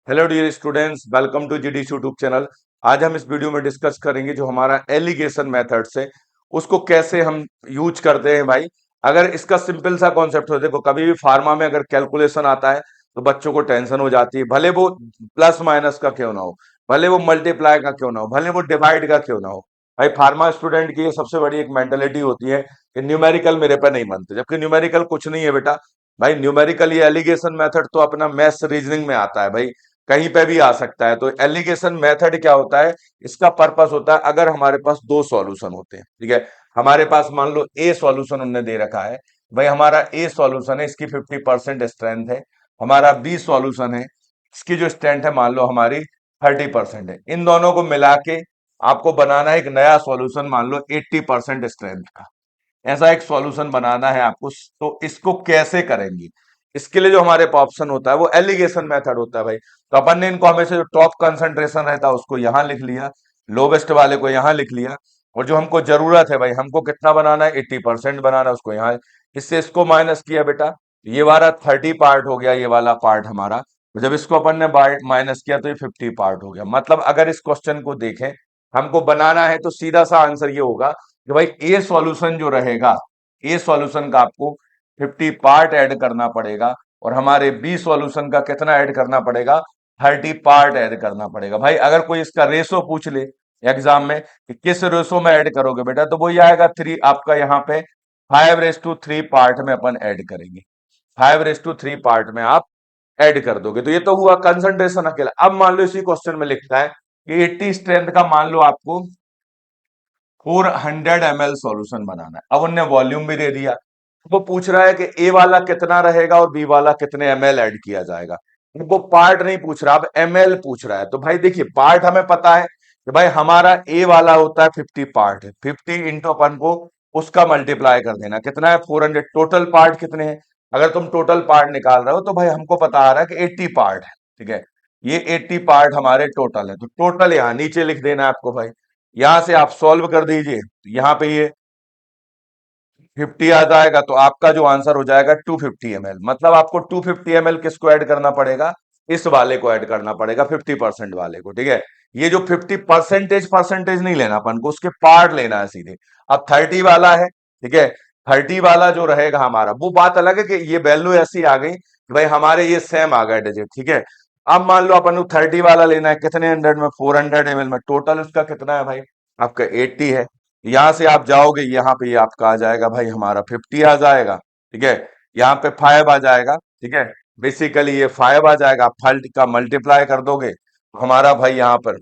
Hello dear students, welcome to GDC YouTube channel. आज हम इस वीडियो में डिस्कस करेंगे जो हमारा एलिगेशन मेथड्स है उसको कैसे हम यूज करते हैं भाई। अगर इसका सिंपल सा कॉन्सेप्ट हो, देखो कभी भी फार्मा में अगर कैलकुलेशन आता है तो बच्चों को टेंशन हो जाती है, भले वो प्लस माइनस का क्यों ना हो, भले वो मल्टीप्लाई का क्यों ना हो, भले वो डिवाइड का क्यों ना हो। भाई फार्मा स्टूडेंट की ये सबसे बड़ी एक मेंटेलिटी होती है कि न्यूमेरिकल मेरे पे नहीं बनते, जबकि न्यूमेरिकल कुछ नहीं है बेटा। भाई न्यूमेरिकल ये एलिगेशन मेथड तो अपना मैथ्स रीजनिंग में आता है भाई, कहीं पे भी आ सकता है। तो एलिगेशन मेथड क्या होता है, इसका पर्पस होता है अगर हमारे पास दो सॉल्यूशन होते हैं, ठीक है। हमारे पास मान लो ए सॉल्यूशन उनने दे रखा है, भाई हमारा ए सॉल्यूशन है, इसकी 50% स्ट्रेंथ है। हमारा बी सॉल्यूशन है, इसकी जो स्ट्रेंथ है मान लो हमारी 30% है। इन दोनों को मिला के आपको बनाना है एक नया सॉल्यूशन, मान लो 80% स्ट्रेंथ का। ऐसा एक सॉल्यूशन बनाना है आपको। तो इसको कैसे करेंगे, इसके लिए जो हमारे पास ऑप्शन होता है वो एलिगेशन मेथड होता है भाई। तो अपन ने इनको हमेशा जो टॉप कंसंट्रेशन रहता है उसको यहां लिख लिया, लोवेस्ट वाले को यहां लिख लिया, और जो हमको जरूरत है भाई, हमको कितना बनाना है, 80% बनाना है, उसको यहाँ इससे इसको माइनस किया बेटा। ये वाला 30 पार्ट हो गया, ये वाला पार्ट हमारा। तो जब इसको अपन ने माइनस किया तो ये 50 पार्ट हो गया। मतलब अगर इस क्वेश्चन को देखें, हमको बनाना है तो सीधा सा आंसर ये होगा कि भाई ए सॉल्यूशन जो रहेगा, ए सॉल्यूशन का आपको 50 पार्ट ऐड करना पड़ेगा, और हमारे बी सॉल्यूशन का कितना ऐड करना पड़ेगा, 30 पार्ट ऐड करना पड़ेगा। भाई अगर कोई इसका रेशो पूछ ले एग्जाम में कि किस रेशो में ऐड करोगे बेटा, तो वो ये आएगा 3, आपका यहाँ पे 5:3 पार्ट में अपन ऐड करेंगे। 5:3 पार्ट में आप ऐड कर दोगे। तो ये तो हुआ कंसंट्रेशन अकेला। अब मान लो इसी क्वेश्चन में लिखता है कि 80 स्ट्रेंथ का मान लो आपको 400 ml सॉल्यूशन बनाना है। अब उनने वॉल्यूम भी दे दिया, वो पूछ रहा है कि ए वाला कितना रहेगा और बी वाला कितने ml ऐड किया जाएगा। वो पार्ट नहीं पूछ रहा, अब ml पूछ रहा है। तो भाई देखिए, पार्ट हमें पता है कि भाई हमारा ए वाला होता है 50 पार्ट है, 50 इंटू अपन को उसका मल्टीप्लाई कर देना, कितना है 400। टोटल पार्ट कितने हैं, अगर तुम टोटल पार्ट निकाल रहे हो तो भाई हमको पता आ रहा है कि 80 पार्ट है, ठीक है। ये 80 पार्ट हमारे टोटल है, तो टोटल यहाँ नीचे लिख देना है आपको भाई। यहां से आप सॉल्व कर दीजिए, तो यहाँ पे ये 50 आ जाएगा, तो आपका जो आंसर हो जाएगा 250 ml। मतलब आपको 250 ml किसको ऐड करना पड़ेगा, इस वाले को ऐड करना पड़ेगा, 50% वाले को, ठीक है। ये जो 50 परसेंटेज परसेंटेज नहीं लेना अपन को, उसके पार्ट लेना है सीधे। अब 30 वाला है, ठीक है। 30 वाला जो रहेगा हमारा, वो बात अलग है कि ये वैल्यू ऐसी आ गई कि भाई हमारे ये सेम आ गए डिजिट, ठीक है। अब मान लो अपन को 30 वाला लेना है, कितने 100 में, 400 ml में। टोटल उसका कितना है भाई, आपका 80 है। यहां से आप जाओगे, यहाँ पे ये आपका आ जाएगा भाई, हमारा 50 आ जाएगा, ठीक है। यहाँ पे 5 आ जाएगा, ठीक है। बेसिकली ये 5 आ जाएगा, आप 5 का मल्टीप्लाई कर दोगे तो हमारा भाई यहाँ पर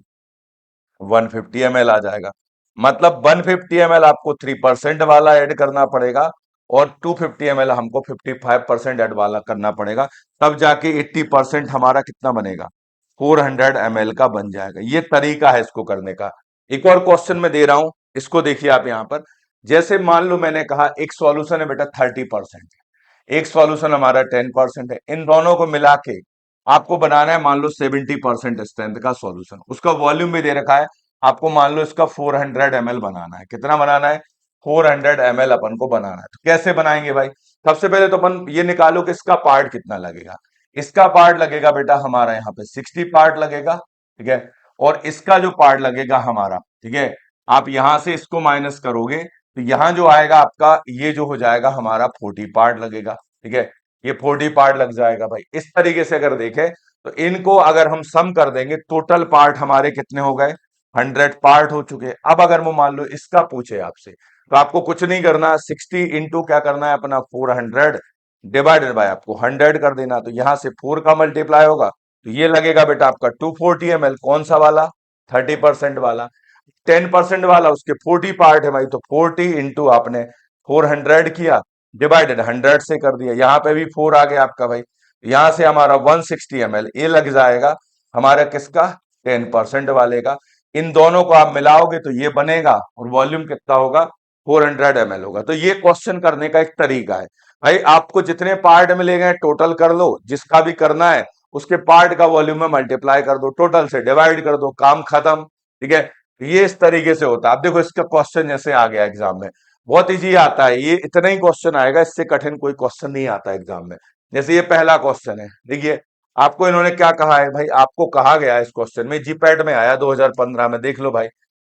150 ml आ जाएगा। मतलब 150 ml आपको 3% वाला ऐड करना पड़ेगा, और 250 ml हमको 55% ऐड वाला करना पड़ेगा। तब जाके 80% हमारा कितना बनेगा, 400 ml का बन जाएगा। ये तरीका है इसको करने का। एक और क्वेश्चन में दे रहा हूं, इसको देखिए आप यहाँ पर। जैसे मान लो मैंने कहा एक सॉल्यूशन है बेटा 30%, एक सॉल्यूशन हमारा 10% है। इन दोनों को मिला के आपको बनाना है मान लो 70% स्ट्रेंथ का सॉल्यूशन, उसका वॉल्यूम भी दे रखा है। आपको मान लो इसका 400 ml बनाना है। कितना बनाना है, 400 ml अपन को बनाना है। तो कैसे बनाएंगे भाई, सबसे पहले तो अपन ये निकालो कि इसका पार्ट कितना लगेगा। इसका पार्ट लगेगा बेटा हमारा यहाँ पे 60 पार्ट लगेगा, ठीक है। और इसका जो पार्ट लगेगा हमारा, ठीक है, आप यहां से इसको माइनस करोगे तो यहां जो आएगा आपका, ये जो हो जाएगा हमारा 40 पार्ट लगेगा, ठीक है। ये 40 पार्ट लग जाएगा भाई। इस तरीके से अगर देखें तो इनको अगर हम सम कर देंगे, टोटल पार्ट हमारे कितने हो गए, 100 पार्ट हो चुके हैं। अब अगर वो मान लो इसका पूछे आपसे, तो आपको कुछ नहीं करना, 60 इंटू क्या करना है अपना 400 डिवाइडेड बाय आपको 100 कर देना। तो यहां से 4 का मल्टीप्लाई होगा, तो ये लगेगा बेटा आपका 240 ml। कौन सा वाला, 30% वाला। 10% वाला, उसके 40 पार्ट है भाई, तो 40 इंटू आपने 400 किया, डिवाइडेड 100 से कर दिया। यहाँ पे भी 4 आ गया आपका भाई। यहां से हमारा 160 ml ये लग जाएगा हमारा किसका, 10% वाले का। इन दोनों को आप मिलाओगे तो ये बनेगा, और वॉल्यूम कितना होगा, 400 ml होगा। तो ये क्वेश्चन करने का एक तरीका है भाई। आपको जितने पार्ट मिलेंगे टोटल कर लो, जिसका भी करना है उसके पार्ट का वॉल्यूम में मल्टीप्लाई कर दो, टोटल से डिवाइड कर दो, काम खत्म, ठीक है। ये इस तरीके से होता है। अब देखो इसका क्वेश्चन जैसे आ गया एग्जाम में, बहुत इजी आता है ये, इतना ही क्वेश्चन आएगा, इससे कठिन कोई क्वेश्चन नहीं आता एग्जाम में। जैसे ये पहला क्वेश्चन है, देखिए आपको इन्होंने क्या कहा है भाई, आपको कहा गया है इस क्वेश्चन में, जीपैट में आया 2015 में, देख लो भाई।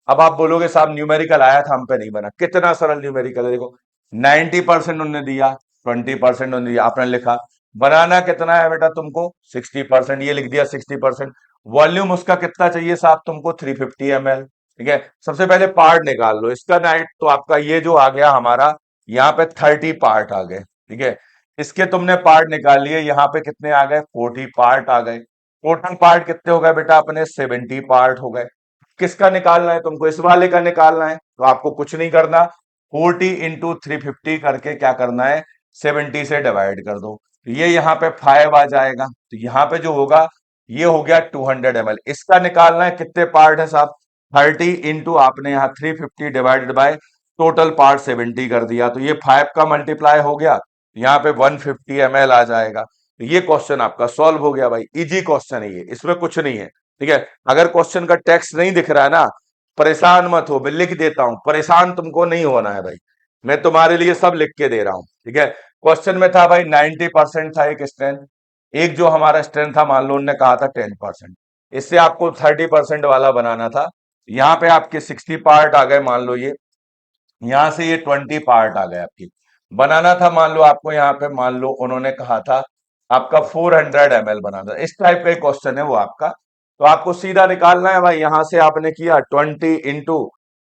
अब आप बोलोगे साहब न्यूमेरिकल आया था, हम पे नहीं बना, कितना सरल न्यूमेरिकल है देखो। 90% उन्होंने दिया, 20% उन्होंने दिया, आपने लिखा। बनाना कितना है बेटा तुमको, 60%, ये लिख दिया 60%। वॉल्यूम उसका कितना चाहिए साहब तुमको, 350 ml। ठीक है, सबसे पहले पार्ट निकाल लो इसका नाइट, तो आपका ये जो आ गया हमारा, यहाँ पे 30 पार्ट आ गए। ठीक है, इसके तुमने पार्ट निकाल लिए, यहाँ पे कितने आ गए, 40 पार्ट आ गए। टोटल पार्ट कितने हो गए बेटा अपने, 70 पार्ट हो गए। किसका निकालना है तुमको, इस वाले का निकालना है, तो आपको कुछ नहीं करना, 40 इंटू 350 करके क्या करना है, 70 से डिवाइड कर दो, तो ये यहाँ पे 5 आ जाएगा। तो यहाँ पे जो होगा, ये हो गया 200 ml। इसका निकालना है, कितने पार्ट है साहब, 30 इंटू आपने यहाँ 350 डिवाइडेड बाय टोटल पार्ट 70 कर दिया, तो ये 5 का मल्टीप्लाई हो गया, यहाँ पे 150 ml आ जाएगा। तो ये क्वेश्चन आपका सॉल्व हो गया भाई, इजी क्वेश्चन है ये, इसमें कुछ नहीं है। ठीक है, अगर क्वेश्चन का टेक्स्ट नहीं दिख रहा है ना, परेशान मत हो, मैं लिख देता हूं, परेशान तुमको नहीं होना है भाई, मैं तुम्हारे लिए सब लिख के दे रहा हूं। ठीक है, क्वेश्चन में था भाई 90% था एक स्ट्रेंथ, एक जो हमारा स्ट्रेंथ था मान लो उन्होंने कहा था 10%, इससे आपको 30% वाला बनाना था। यहाँ पे आपके 60 पार्ट आ गए मान लो, ये यहां से ये 20 पार्ट आ गए आपकी, बनाना था मान लो आपको, यहाँ पे मान लो उन्होंने कहा था आपका 400 ml बनाना, इस टाइप का क्वेश्चन है वो आपका। तो आपको सीधा निकालना है भाई, यहां से आपने किया 20 इंटू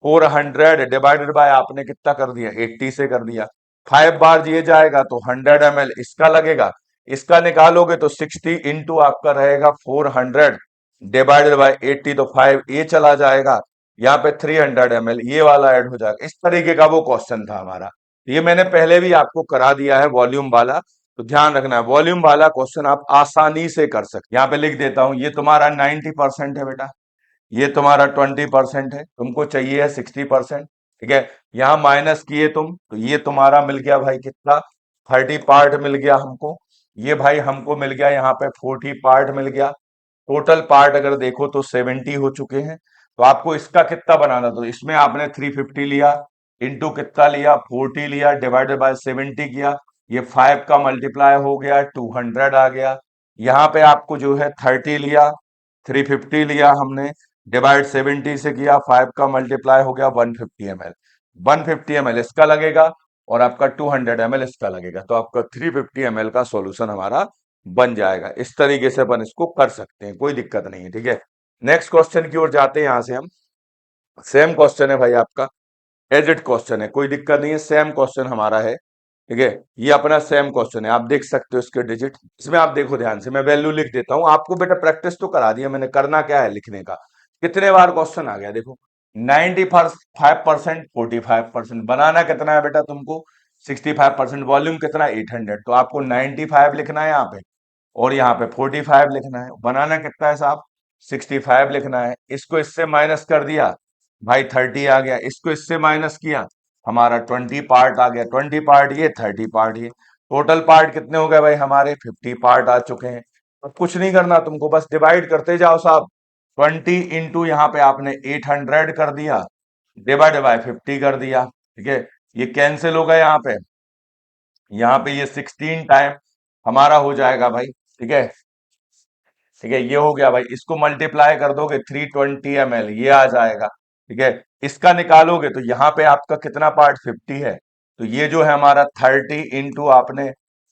400 डिवाइडेड बाय आपने कितना कर दिया, 80 से कर दिया। 5 बार ये जाएगा तो 100 ml इसका लगेगा, इसका निकालोगे तो 60 इंटू आपका रहेगा 400 डिवाइडेड बाय 80, तो 5 ये चला जाएगा, यहाँ पे 300 ml ये वाला ऐड हो जाएगा। इस तरीके का वो क्वेश्चन था हमारा, ये मैंने पहले भी आपको करा दिया है वॉल्यूम वाला, तो ध्यान रखना है, वॉल्यूम वाला क्वेश्चन आप आसानी से कर सकते। यहाँ पे लिख देता हूं, ये तुम्हारा 90% है बेटा, ये तुम्हारा 20% है, तुमको चाहिए है 60%। ठीक है, यहाँ माइनस किए तुम, तो ये तुम्हारा मिल गया भाई कितना, 30 पार्ट मिल गया हमको, ये भाई हमको मिल गया यहाँ पे 40 पार्ट मिल गया। टोटल पार्ट अगर देखो तो 70 हो चुके हैं। तो आपको इसका कितना बनाना, तो इसमें आपने 350 लिया, इंटू कितना लिया, 40 लिया, डिवाइडेड बाय 70 किया, ये 5 का मल्टीप्लाई हो गया, 200 आ गया। यहाँ पे आपको जो है 30 लिया, 350 लिया हमने, डिवाइड 70 से किया, 5 का मल्टीप्लाई हो गया 150 ml, 150 ml इसका लगेगा, और आपका 200 ml इसका लगेगा, तो आपका 350 ml का सॉल्यूशन हमारा बन जाएगा। इस तरीके से अपन इसको कर सकते हैं, कोई दिक्कत नहीं है। ठीक है, नेक्स्ट क्वेश्चन की ओर जाते हैं, यहां से हम, सेम क्वेश्चन है भाई आपका, एज इट क्वेश्चन है, कोई दिक्कत नहीं है, सेम क्वेश्चन हमारा है। ठीक है, ये अपना सेम क्वेश्चन है, आप देख सकते हो इसके डिजिट, इसमें आप देखो ध्यान से, मैं वैल्यू लिख देता हूं, आपको बेटा प्रैक्टिस तो करा दिया मैंने, करना क्या है लिखने का। कितने बार क्वेश्चन आ गया देखो, 95%, 45%, बनाना कितना है बेटा तुमको, 65%, वॉल्यूम कितना, 800, तो आपको 95 लिखना है यहाँ पे, और यहाँ पे 45 लिखना है। बनाना कितना है साहब, 65 लिखना है, इसको इससे माइनस कर दिया भाई 30 आ गया, इसको इससे माइनस किया, हमारा 20 पार्ट आ गया, 20 पार्ट ये, 30 पार्ट ये, टोटल पार्ट कितने हो गए भाई हमारे, 50 पार्ट आ चुके हैं। अब कुछ नहीं करना तुमको, बस डिवाइड करते जाओ साहब, 20 इंटू यहाँ पे आपने 800 कर दिया, डिवाइड बाय 50 कर दिया। ठीक है, ये कैंसिल हो गया यहाँ पे ये 16 टाइम हमारा हो जाएगा भाई। ठीक है, ठीक है, ये हो गया भाई, इसको मल्टीप्लाई कर दोगे 320 ml ये आ जाएगा। ठीक है, इसका निकालोगे तो यहाँ पे आपका कितना पार्ट, 50 है, तो ये जो है हमारा 30 इंटू आपने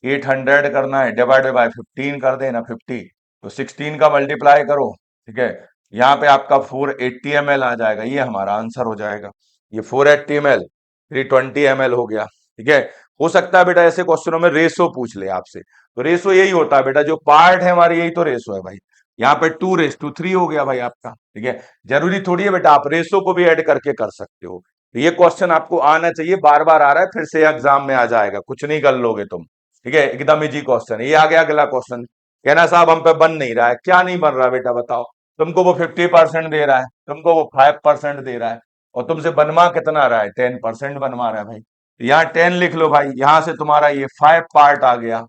800 करना है, डिवाइडेड बाय 15 कर देना 50, तो 16 का मल्टीप्लाई करो। ठीक है, यहाँ पे आपका 480 ml आ जाएगा, ये हमारा आंसर हो जाएगा, ये 480 ml, 320 ml हो गया। ठीक है, हो सकता है बेटा ऐसे क्वेश्चनों में रेशो पूछ ले आपसे, तो रेशो यही होता है बेटा, जो पार्ट है हमारी यही तो रेशो है भाई, यहाँ पे 2:3 हो गया भाई आपका। ठीक है, जरूरी थोड़ी है बेटा आप रेशो को भी ऐड करके कर सकते हो, तो ये क्वेश्चन आपको आना चाहिए, बार बार आ रहा है, फिर से एग्जाम में आ जाएगा, कुछ नहीं कर लोगे तुम। ठीक है, एकदम इजी क्वेश्चन है। ये आ गया अगला क्वेश्चन, कहना साहब हम पे बन नहीं रहा है, क्या नहीं बन रहा बेटा बताओ, तुमको वो 50% दे रहा है, तुमको वो 5% दे रहा है, और तुमसे बनवा कितना रहा है, 10% बनवा रहा है भाई, तो यहाँ 10 लिख लो भाई, यहां से तुम्हारा ये 5 पार्ट आ गया।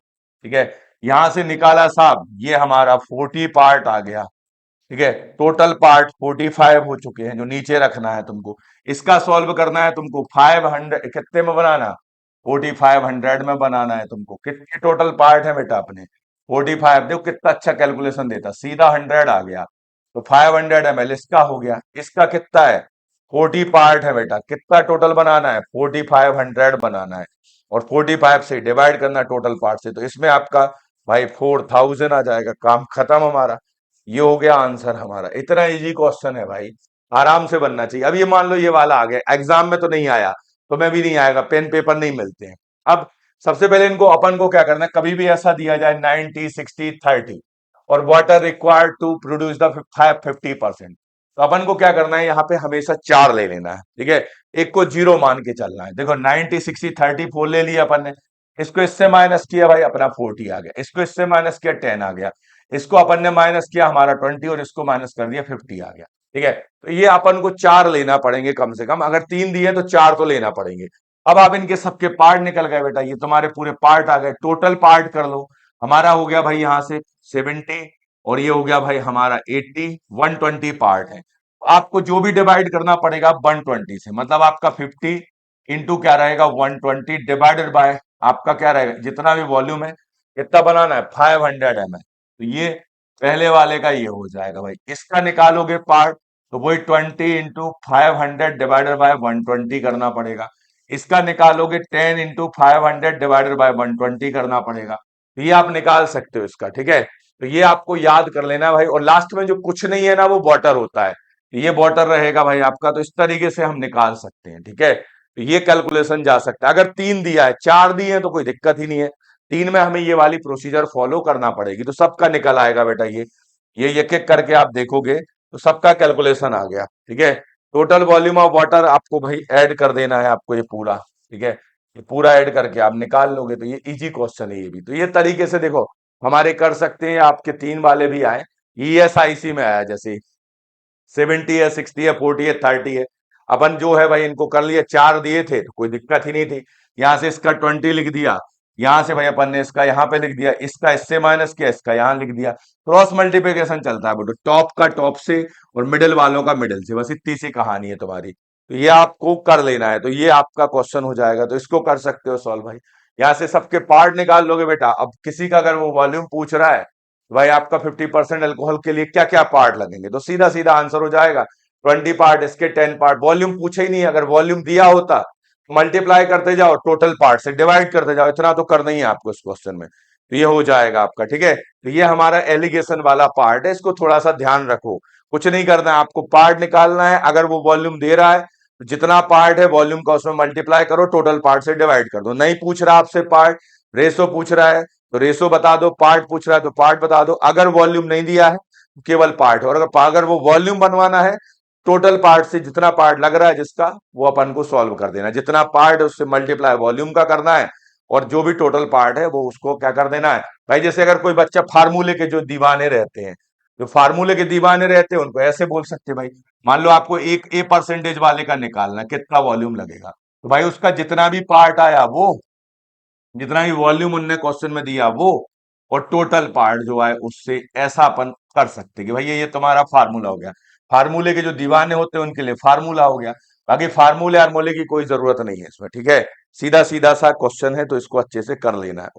ठीक है, यहां से निकाला साहब, ये हमारा 40 पार्ट आ गया। ठीक है, टोटल पार्ट 45 हो चुके हैं, जो नीचे रखना है तुमको, इसका सॉल्व करना है तुमको, 500 कितने में बनाना, 4500 में बनाना है तुमको। कितने टोटल पार्ट है बेटा अपने, 45, देखो कितना अच्छा कैलकुलेशन देता, सीधा 100 आ गया। तो 500 ml इसका हो गया। इसका कितना है? 40 पार्ट है बेटा। कितना टोटल बनाना है? 4500 बनाना है। और 45 से डिवाइड करना है टोटल पार्ट से, तो इसमें आपका भाई 4000 आ जाएगा। काम खत्म हमारा। ये हो गया आंसर हमारा। इतना इजी क्वेश्चन है भाई, आराम से बनना चाहिए। अब ये मान लो ये वाला आ गया, एग्जाम में तो नहीं आया, तो मैं भी नहीं आएगा, पेन पेपर नहीं मिलते हैं। अब सबसे पहले इनको अपन को क्या करना है, कभी भी ऐसा दिया जाए 90 60 30 और water required to produce the 50%, तो अपन को क्या करना है, यहाँ पे हमेशा 4 ले लेना है। ठीक है, एक को 0 मान के चलना है। देखो 90 60 30 4 ले लिया अपन ने। इसको इससे माइनस किया भाई, अपना 40 आ गया। इसको इससे माइनस किया, 10 आ गया। इसको अपन ने माइनस किया, हमारा 20, और इसको माइनस कर दिया, 50 आ गया। ठीक है, तो ये अपन को 4 लेना पड़ेंगे कम से कम। अगर 3 दिए तो 4 तो लेना पड़ेंगे। अब आप इनके सबके पार्ट निकल गए बेटा, ये तुम्हारे पूरे पार्ट आ गए। टोटल पार्ट कर लो। हमारा हो गया भाई यहाँ से 70, और ये हो गया भाई हमारा 80। 120 पार्ट है। आपको जो भी डिवाइड करना पड़ेगा 120 से, मतलब आपका 50 इंटू क्या रहेगा, 120 डिवाइडेड बाय आपका क्या रहेगा, जितना भी वॉल्यूम है। कितना बनाना है? 500 ml। तो ये पहले वाले का ये हो जाएगा भाई। इसका निकालोगे पार्ट, तो वही 20 इंटू 500 डिवाइडेड बाय 120 करना पड़ेगा। इसका निकालोगे 10 इंटू 500 डिवाइडेड बाय 120 करना पड़ेगा। तो ये आप निकाल सकते हो इसका। ठीक है, तो ये आपको याद कर लेना है भाई। और लास्ट में जो कुछ नहीं है ना, वो बॉटर होता है। तो ये बॉटर रहेगा भाई आपका। तो इस तरीके से हम निकाल सकते हैं। ठीक है, तो ये कैलकुलेशन जा सकता है। अगर 3 दिया है, 4 दिए हैं तो कोई दिक्कत ही नहीं है। 3 में हमें ये वाली प्रोसीजर फॉलो करना पड़ेगी, तो सबका निकल आएगा बेटा। ये एक एक करके आप देखोगे तो सबका कैलकुलेशन आ गया। ठीक है, टोटल वॉल्यूम ऑफ वाटर आपको भाई ऐड कर देना है आपको, ये पूरा। ठीक है, ये पूरा ऐड करके आप निकाल लोगे। तो ये इजी क्वेश्चन है ये भी। तो ये तरीके से देखो हमारे कर सकते हैं। आपके 3 वाले भी आए, ईएसआईसी में आया, जैसे 70 है, 60 है, 40 है, 30 है। अपन जो है भाई इनको कर लिए। 4 दिए थे तो कोई दिक्कत ही नहीं थी। यहां से इसका 20 लिख दिया, यहां से भाई अपन ने इसका यहाँ पे लिख दिया, इसका इससे माइनस किया, इसका यहाँ लिख दिया। क्रॉस मल्टीप्लिकेशन चलता है बेटो, टॉप का टॉप से और मिडिल वालों का मिडिल से। बस इतनी सी कहानी है तुम्हारी। तो ये आपको कर लेना है, तो ये आपका क्वेश्चन हो जाएगा। तो इसको कर सकते हो सॉल्व भाई। यहाँ से सबके पार्ट निकाल लोगे बेटा। अब किसी का अगर वो वॉल्यूम पूछ रहा है, भाई आपका 50% अल्कोहल के लिए क्या क्या पार्ट लगेंगे, तो सीधा सीधा आंसर हो जाएगा 20 पार्ट, इसके 10 पार्ट। वॉल्यूम पूछे ही नहीं। अगर वॉल्यूम दिया होता, मल्टीप्लाई करते जाओ, टोटल पार्ट से डिवाइड करते जाओ। इतना तो करना ही है आपको इस क्वेश्चन में। तो ये हो जाएगा आपका। ठीक है, तो ये हमारा एलिगेशन वाला पार्ट है। इसको थोड़ा सा ध्यान रखो। कुछ नहीं करना है, आपको पार्ट निकालना है। अगर वो वॉल्यूम दे रहा है, तो जितना पार्ट है वॉल्यूम का उसमें मल्टीप्लाई करो, टोटल पार्ट से डिवाइड कर दो। नहीं पूछ रहा आपसे पार्ट, रेशो पूछ रहा है तो रेशो बता दो। पार्ट पूछ रहा है तो पार्ट बता दो। अगर वॉल्यूम नहीं दिया है तो केवल पार्ट। और अगर वो वॉल्यूम बनवाना है, टोटल पार्ट से जितना पार्ट लग रहा है जिसका, वो अपन को सॉल्व कर देना। जितना पार्ट है उससे मल्टीप्लाई वॉल्यूम का करना है, और जो भी टोटल पार्ट है वो उसको क्या कर देना है भाई। जैसे अगर कोई बच्चा फार्मूले के जो दीवाने रहते हैं, जो फार्मूले के दीवाने रहते हैं, उनको ऐसे बोल सकते हैं भाई। मान लो आपको एक ए परसेंटेज वाले का निकालना है, कितना वॉल्यूम लगेगा, तो भाई उसका जितना भी पार्ट आया वो, जितना भी वॉल्यूम उनने क्वेश्चन में दिया वो, और टोटल पार्ट जो है उससे ऐसा अपन कर सकते हैं कि भाई ये तुम्हारा फार्मूला हो गया। फार्मूले के जो दीवाने होते हैं उनके लिए फार्मूला हो गया। बाकी फार्मूले आर्मूले की कोई जरूरत नहीं है इसमें। ठीक है, सीधा सीधा सा क्वेश्चन है, तो इसको अच्छे से कर लेना है।